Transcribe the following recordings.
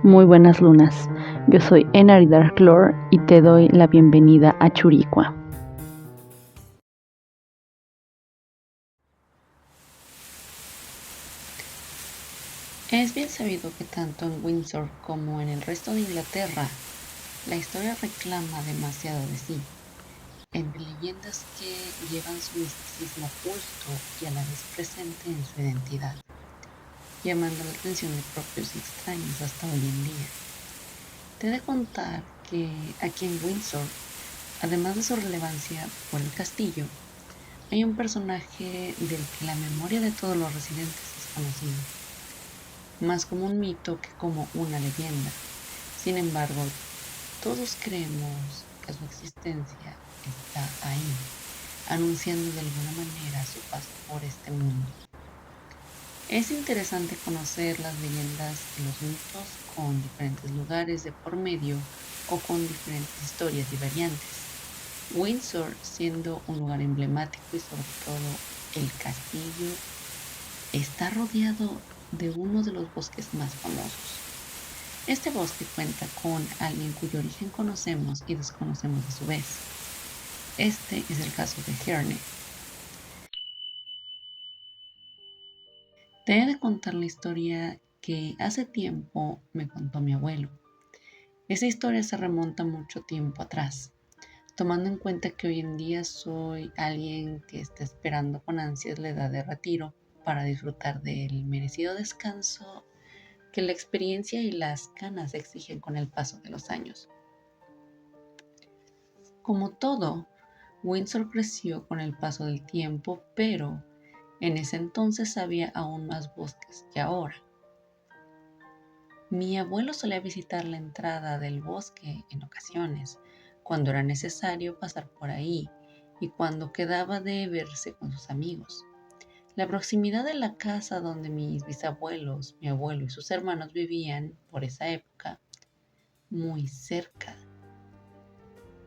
Muy buenas lunas, yo soy Enari Darklore y te doy la bienvenida a Churiqua. Es bien sabido que tanto en Windsor como en el resto de Inglaterra, la historia reclama demasiado de sí, entre leyendas que llevan su misticismo oculto y a la vez presente en su identidad, llamando la atención de propios y extraños hasta hoy en día. Te he de contar que aquí en Windsor, además de su relevancia por el castillo, hay un personaje del que la memoria de todos los residentes es conocido, más como un mito que como una leyenda. Sin embargo, todos creemos que su existencia está ahí, anunciando de alguna manera su paso por este mundo. Es interesante conocer las leyendas y los mitos con diferentes lugares de por medio o con diferentes historias y variantes. Windsor, siendo un lugar emblemático y sobre todo el castillo, está rodeado de uno de los bosques más famosos. Este bosque cuenta con alguien cuyo origen conocemos y desconocemos a su vez. Este es el caso de Herne. Te he de contar la historia que hace tiempo me contó mi abuelo. Esa historia se remonta mucho tiempo atrás, tomando en cuenta que hoy en día soy alguien que está esperando con ansias la edad de retiro para disfrutar del merecido descanso que la experiencia y las ganas exigen con el paso de los años. Como todo, Windsor creció con el paso del tiempo, pero en ese entonces había aún más bosques que ahora. Mi abuelo solía visitar la entrada del bosque en ocasiones, cuando era necesario pasar por ahí y cuando quedaba de verse con sus amigos. La proximidad de la casa donde mis bisabuelos, mi abuelo y sus hermanos vivían por esa época, muy cerca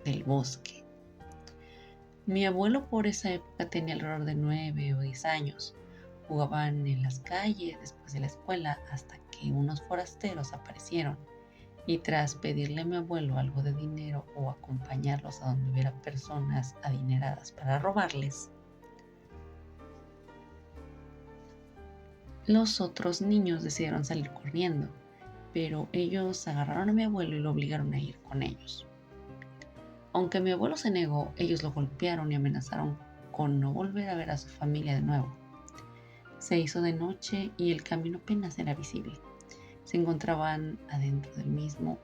del bosque. Mi abuelo por esa época tenía alrededor de 9 o 10 años. Jugaban en las calles después de la escuela hasta que unos forasteros aparecieron y tras pedirle a mi abuelo algo de dinero o acompañarlos a donde hubiera personas adineradas para robarles, los otros niños decidieron salir corriendo, pero ellos agarraron a mi abuelo y lo obligaron a ir con ellos. Aunque mi abuelo se negó, ellos lo golpearon y amenazaron con no volver a ver a su familia de nuevo. Se hizo de noche y el camino apenas era visible. Se encontraban adentro del mismo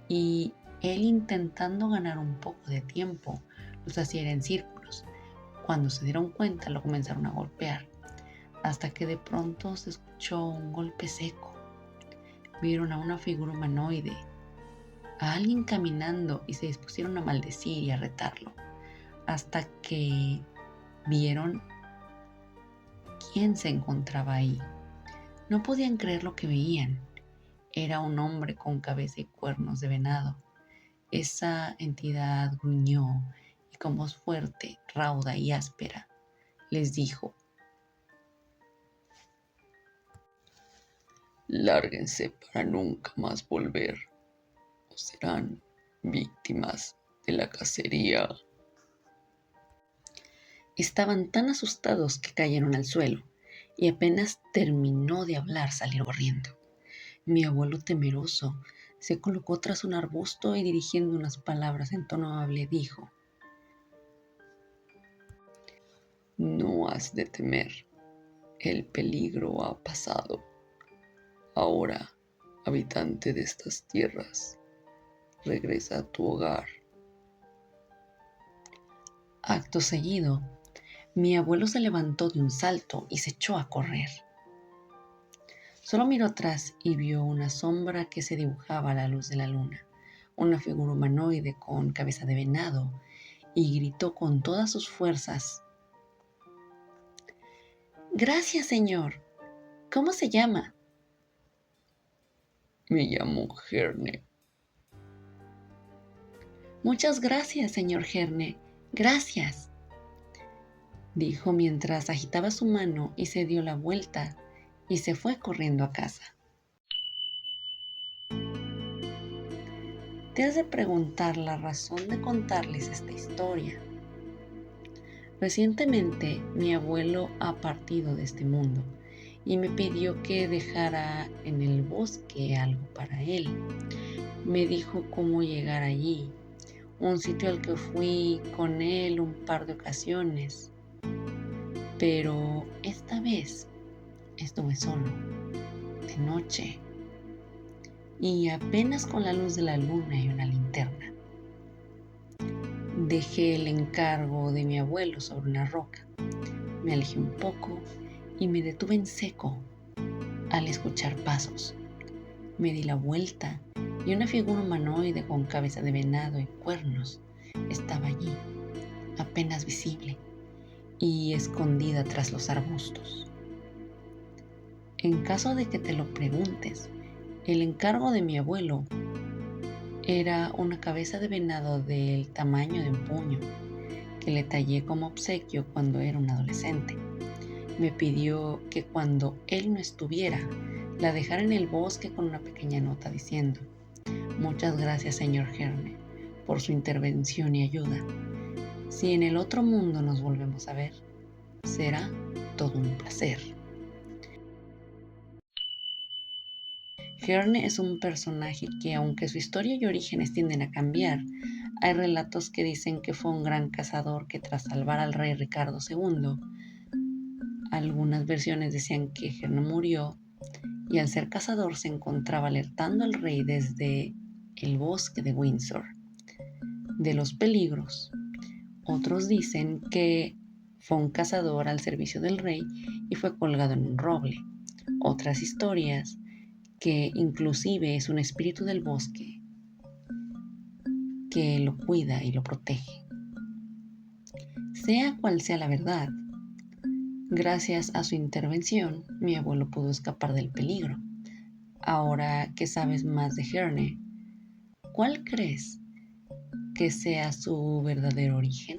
y él, intentando ganar un poco de tiempo, los hacía ir en círculos. Cuando se dieron cuenta lo comenzaron a golpear, hasta que de pronto se escuchó un golpe seco. Vieron a una figura humanoide, a alguien caminando y se dispusieron a maldecir y a retarlo, hasta que vieron quién se encontraba ahí. No podían creer lo que veían. Era un hombre con cabeza y cuernos de venado. Esa entidad gruñó y con voz fuerte, rauda y áspera les dijo: lárguense para nunca más volver, o serán víctimas de la cacería. Estaban tan asustados que cayeron al suelo y apenas terminó de hablar salieron corriendo. Mi abuelo, temeroso, se colocó tras un arbusto y dirigiendo unas palabras en tono amable dijo: no has de temer, el peligro ha pasado. Ahora, habitante de estas tierras, regresa a tu hogar. Acto seguido, mi abuelo se levantó de un salto y se echó a correr. Solo miró atrás y vio una sombra que se dibujaba a la luz de la luna, una figura humanoide con cabeza de venado, y gritó con todas sus fuerzas: gracias, señor. ¿Cómo se llama? Me llamo Herne. Muchas gracias, señor Herne. Gracias, dijo mientras agitaba su mano y se dio la vuelta y se fue corriendo a casa. te has de preguntar la razón de contarles esta historia. Recientemente mi abuelo ha partido de este mundo y me pidió que dejara en el bosque algo para él. Me dijo cómo llegar allí, un sitio al que fui con él un par de ocasiones, pero esta vez estuve solo, de noche, y apenas con la luz de la luna y una linterna. Dejé el encargo de mi abuelo sobre una roca. Me alejé un poco y me detuve en seco al escuchar pasos. Me di la vuelta y una figura humanoide con cabeza de venado y cuernos estaba allí, apenas visible y escondida tras los arbustos. En caso de que te lo preguntes, el encargo de mi abuelo era una cabeza de venado del tamaño de un puño que le tallé como obsequio cuando era un adolescente. Me pidió que cuando él no estuviera, la dejara en el bosque con una pequeña nota diciendo: muchas gracias, señor Herne, por su intervención y ayuda. Si en el otro mundo nos volvemos a ver, será todo un placer. Herne es un personaje que, aunque su historia y orígenes tienden a cambiar, hay relatos que dicen que fue un gran cazador que, tras salvar al rey Ricardo II, algunas versiones decían que Herne murió y al ser cazador se encontraba alertando al rey desde el bosque de Windsor de los peligros. Otros dicen que fue un cazador al servicio del rey y fue colgado en un roble. Otras historias que inclusive es un espíritu del bosque que lo cuida y lo protege. Sea cual sea la verdad, gracias a su intervención, mi abuelo pudo escapar del peligro. Ahora que sabes más de Herne, ¿cuál crees que sea su verdadero origen?